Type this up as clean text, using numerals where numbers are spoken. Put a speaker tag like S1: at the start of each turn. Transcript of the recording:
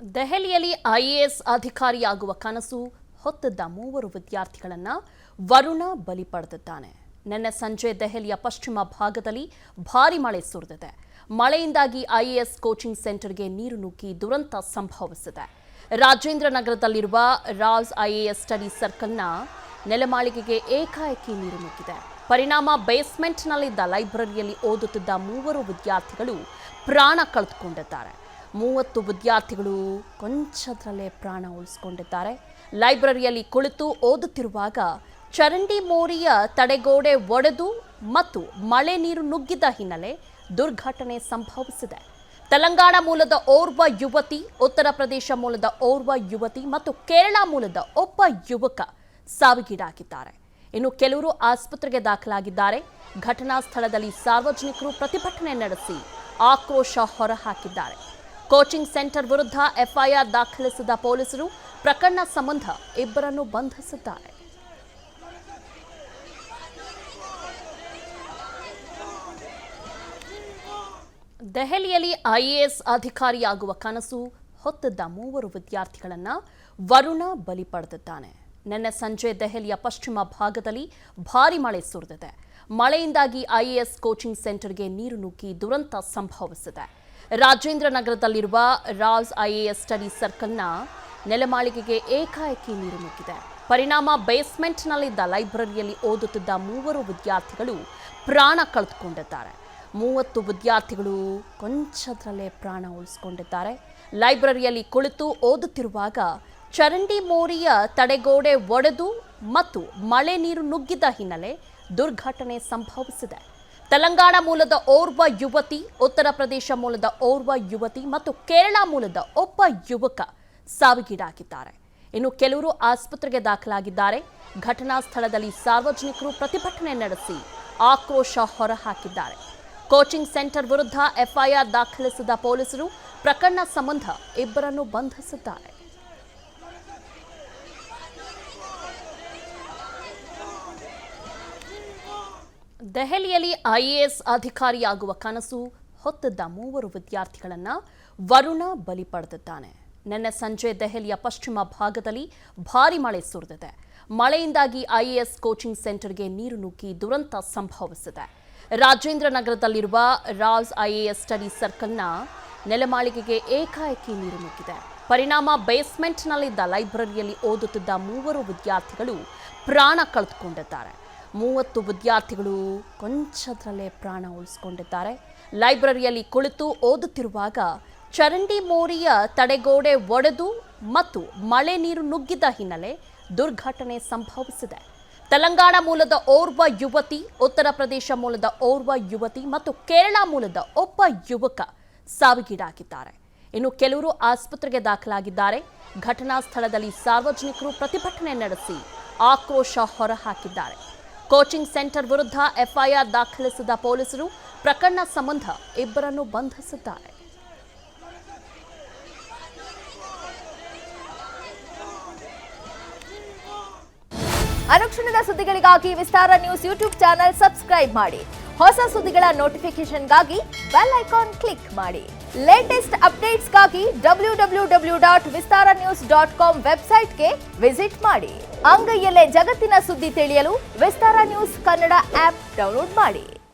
S1: ದೆಹಲಿಯಲ್ಲಿ ಐಎಎಸ್ ಅಧಿಕಾರಿಯಾಗುವ ಕನಸು ಹೊತ್ತಿದ್ದ ಮೂವರು ವಿದ್ಯಾರ್ಥಿಗಳನ್ನು ವರುಣ ಬಲಿ ಪಡೆದಿದ್ದಾನೆ. ನಿನ್ನೆ ಸಂಜೆ ದೆಹಲಿಯ ಪಶ್ಚಿಮ ಭಾಗದಲ್ಲಿ ಭಾರಿ ಮಳೆ ಸುರಿದಿದೆ. ಮಳೆಯಿಂದಾಗಿ ಐಎಎಸ್ ಕೋಚಿಂಗ್ ಸೆಂಟರ್ಗೆ ನೀರು ನುಗ್ಗಿ ದುರಂತ ಸಂಭವಿಸಿದೆ. ರಾಜೇಂದ್ರ ನಗರದಲ್ಲಿರುವ ರಾವ್ಸ್ ಐಎಎಸ್ ಸ್ಟಡಿ ಸರ್ಕಲ್ನ ನೆಲಮಾಳಿಗೆಗೆ ಏಕಾಏಕಿ ನೀರು ನುಗ್ಗಿದೆ. ಪರಿಣಾಮ ಬೇಸ್ಮೆಂಟ್ನಲ್ಲಿದ್ದ ಲೈಬ್ರರಿಯಲ್ಲಿ ಓದುತ್ತಿದ್ದ ಮೂವರು ವಿದ್ಯಾರ್ಥಿಗಳು ಪ್ರಾಣ ಕಳೆದುಕೊಂಡಿದ್ದಾರೆ. 30 ವಿದ್ಯಾರ್ಥಿಗಳು ಕೊಂಚದಲ್ಲೇ ಪ್ರಾಣ ಉಳಿಸಿಕೊಂಡಿದ್ದಾರೆ. ಲೈಬ್ರರಿಯಲ್ಲಿ ಕುಳಿತು ಓದುತ್ತಿರುವಾಗ ಚರಂಡಿ ಮೋರಿಯ ತಡೆಗೋಡೆ ಒಡೆದು ಮತ್ತು ಮಳೆ ನೀರು ನುಗ್ಗಿದ ಹಿನ್ನೆಲೆ ದುರ್ಘಟನೆ ಸಂಭವಿಸಿದೆ. ತೆಲಂಗಾಣ ಮೂಲದ ಓರ್ವ ಯುವತಿ, ಉತ್ತರ ಪ್ರದೇಶ ಮೂಲದ ಓರ್ವ ಯುವತಿ ಮತ್ತು ಕೇರಳ ಮೂಲದ ಒಬ್ಬ ಯುವಕ ಸಾವಿಗೀಡಾಗಿದ್ದಾರೆ. ಇನ್ನು ಕೆಲವರು ಆಸ್ಪತ್ರೆಗೆ ದಾಖಲಾಗಿದ್ದಾರೆ. ಘಟನಾ ಸ್ಥಳದಲ್ಲಿ ಸಾರ್ವಜನಿಕರು ಪ್ರತಿಭಟನೆ ನಡೆಸಿ ಆಕ್ರೋಶ ಹೊರಹಾಕಿದ್ದಾರೆ. ಕೋಚಿಂಗ್ ಸೆಂಟರ್ ವಿರುದ್ಧ ಎಫ್ಐಆರ್ ದಾಖಲಿಸಿದ ಪೊಲೀಸರು ಪ್ರಕರಣ ಸಂಬಂಧ ಇಬ್ಬರನ್ನು ಬಂಧಿಸಿದ್ದಾರೆ. ದೆಹಲಿಯಲ್ಲಿ ಐಎಎಸ್ ಅಧಿಕಾರಿಯಾಗುವ ಕನಸು ಹೊತ್ತಿದ್ದ ಮೂವರು ವಿದ್ಯಾರ್ಥಿಗಳನ್ನು ವರುಣ ಬಲಿ ಪಡೆದಿದ್ದಾನೆ. ನಿನ್ನೆ ಸಂಜೆ ದೆಹಲಿಯ ಪಶ್ಚಿಮ ಭಾಗದಲ್ಲಿ ಭಾರಿ ಮಳೆ ಸುರಿದಿದೆ. ಮಳೆಯಿಂದಾಗಿ ಐಎಎಸ್ ಕೋಚಿಂಗ್ ಸೆಂಟರ್ಗೆ ನೀರು ನುಗ್ಗಿ ದುರಂತ ಸಂಭವಿಸಿದೆ. ರಾಜೇಂದ್ರ ನಗರದಲ್ಲಿರುವ ರಾವ್ಸ್ ಐಎಎಸ್ ಸ್ಟಡಿ ಸರ್ಕಲ್ನ ನೆಲಮಾಳಿಗೆಗೆ ಏಕಾಏಕಿ ನೀರು ನುಗ್ಗಿದೆ. ಪರಿಣಾಮ ಬೇಸ್ಮೆಂಟ್ನಲ್ಲಿದ್ದ ಲೈಬ್ರರಿಯಲ್ಲಿ ಓದುತ್ತಿದ್ದ ಮೂವರು ವಿದ್ಯಾರ್ಥಿಗಳು ಪ್ರಾಣ ಕಳೆದುಕೊಂಡಿದ್ದಾರೆ. 30 ವಿದ್ಯಾರ್ಥಿಗಳು ಕೊಂಚದಲ್ಲೇ ಪ್ರಾಣ ಉಳಿಸಿಕೊಂಡಿದ್ದಾರೆ. ಲೈಬ್ರರಿಯಲ್ಲಿ ಕುಳಿತು ಓದುತ್ತಿರುವಾಗ ಚರಂಡಿ ಮೋರಿಯ ತಡೆಗೋಡೆ ಒಡೆದು ಮತ್ತು ಮಳೆ ನೀರು ನುಗ್ಗಿದ ಹಿನ್ನೆಲೆ ದುರ್ಘಟನೆ ಸಂಭವಿಸಿದೆ. ತೆಲಂಗಾಣ ಮೂಲದ ಓರ್ವ ಯುವತಿ, ಉತ್ತರ ಪ್ರದೇಶ ಮೂಲದ ಓರ್ವ ಯುವತಿ ಮತ್ತು ಕೇರಳ ಮೂಲದ ಒಬ್ಬ ಯುವಕ ಸಾವಿಗೀಡಾಗಿದ್ದಾರೆ. ಇನ್ನು ಕೆಲವರು ಆಸ್ಪತ್ರೆಗೆ ದಾಖಲಾಗಿದ್ದಾರೆ. ಘಟನಾ ಸ್ಥಳದಲ್ಲಿ ಸಾರ್ವಜನಿಕರು ಪ್ರತಿಭಟನೆ ನಡೆಸಿ ಆಕ್ರೋಶ ಹೊರಹಾಕಿದ್ದಾರೆ. ಕೋಚಿಂಗ್ ಸೆಂಟರ್ ವಿರುದ್ಧ ಎಫ್ಐಆರ್ ದಾಖಲಿಸಿದ ಪೊಲೀಸರು ಪ್ರಕರಣ ಸಂಬಂಧ ಇಬ್ಬರನ್ನು ಬಂಧಿಸಿದ್ದಾರೆ. ದೆಹಲಿಯಲ್ಲಿ ಐಎಎಸ್ ಅಧಿಕಾರಿಯಾಗುವ ಕನಸು ಹೊತ್ತಿದ್ದ ಮೂವರು ವಿದ್ಯಾರ್ಥಿಗಳನ್ನು ವರುಣ ಬಲಿ ಪಡೆದಿದ್ದಾನೆ. ನಿನ್ನೆ ಸಂಜೆ ದೆಹಲಿಯ ಪಶ್ಚಿಮ ಭಾಗದಲ್ಲಿ ಭಾರಿ ಮಳೆ ಸುರಿದಿದೆ. ಮಳೆಯಿಂದಾಗಿ ಐಎಎಸ್ ಕೋಚಿಂಗ್ ಸೆಂಟರ್ಗೆ ನೀರು ನುಗ್ಗಿ ದುರಂತ ಸಂಭವಿಸಿದೆ. ರಾಜೇಂದ್ರ ನಗರದಲ್ಲಿರುವ ರಾವ್ಸ್ ಐಎಎಸ್ ಸ್ಟಡಿ ಸರ್ಕಲ್ನ ನೆಲಮಾಳಿಗೆಗೆ ಏಕಾಏಕಿ ನೀರು ನುಗ್ಗಿದೆ. ಪರಿಣಾಮ ಬೇಸ್ಮೆಂಟ್ನಲ್ಲಿದ್ದ ಲೈಬ್ರರಿಯಲ್ಲಿ ಓದುತ್ತಿದ್ದ ಮೂವರು ವಿದ್ಯಾರ್ಥಿಗಳು ಪ್ರಾಣ ಕಳೆದುಕೊಂಡಿದ್ದಾರೆ. 30 ವಿದ್ಯಾರ್ಥಿಗಳು ಕೊಂಚದಲ್ಲೇ ಪ್ರಾಣ ಉಳಿಸಿಕೊಂಡಿದ್ದಾರೆ. ಲೈಬ್ರರಿಯಲ್ಲಿ ಕುಳಿತು ಓದುತ್ತಿರುವಾಗ ಚರಂಡಿ ಮೋರಿಯ ತಡೆಗೋಡೆ ಒಡೆದು ಮತ್ತು ಮಳೆ ನೀರು ನುಗ್ಗಿದ ಹಿನ್ನೆಲೆ ದುರ್ಘಟನೆ ಸಂಭವಿಸಿದೆ. ತೆಲಂಗಾಣ ಮೂಲದ ಓರ್ವ ಯುವತಿ, ಉತ್ತರ ಪ್ರದೇಶ ಮೂಲದ ಓರ್ವ ಯುವತಿ ಮತ್ತು ಕೇರಳ ಮೂಲದ ಒಬ್ಬ ಯುವಕ ಸಾವಿಗೀಡಾಗಿದ್ದಾರೆ. ಇನ್ನು ಕೆಲವರು ಆಸ್ಪತ್ರೆಗೆ ದಾಖಲಾಗಿದ್ದಾರೆ. ಘಟನಾ ಸ್ಥಳದಲ್ಲಿ ಸಾರ್ವಜನಿಕರು ಪ್ರತಿಭಟನೆ ನಡೆಸಿ ಆಕ್ರೋಶ ಹೊರಹಾಕಿದ್ದಾರೆ. ಕೋಚಿಂಗ್ ಸೆಂಟರ್ ವಿರುದ್ಧ ಎಫ್ಐಆರ್ ದಾಖಲಿಸಿದ ಪೊಲೀಸರು ಪ್ರಕರಣ ಸಂಬಂಧ ಇಬ್ಬರನ್ನು ಬಂಧಿಸಿದ್ದಾರೆ.
S2: ಅನುಕ್ಷಣದ ಸುದ್ದಿಗಳಿಗಾಗಿ ವಿಸ್ತಾರ ನ್ಯೂಸ್ ಯೂಟ್ಯೂಬ್ ಚಾನೆಲ್ ಸಬ್ಸ್ಕ್ರೈಬ್ ಮಾಡಿ. ಹೊಸ ಸುದ್ದಿಗಳ ನೋಟಿಫಿಕೇಶನ್ಗಾಗಿ ಬೆಲ್ ಐಕಾನ್ ಕ್ಲಿಕ್ ಮಾಡಿ. ಲೇಟೆಸ್ಟ್ ಅಪ್ಡೇಟ್ಸ್ಗಾಗಿ www.vistaranews.com ವೆಬ್ಸೈಟ್ಗೆ ವಿಸಿಟ್ ಮಾಡಿ. ಅಂಗೈಯಲ್ಲೇ ಜಗತ್ತಿನ ಸುದ್ದಿ ತಿಳಿಯಲು ವಿಸ್ತಾರ ನ್ಯೂಸ್ ಕನ್ನಡ ಆಪ್ ಡೌನ್ಲೋಡ್ ಮಾಡಿ.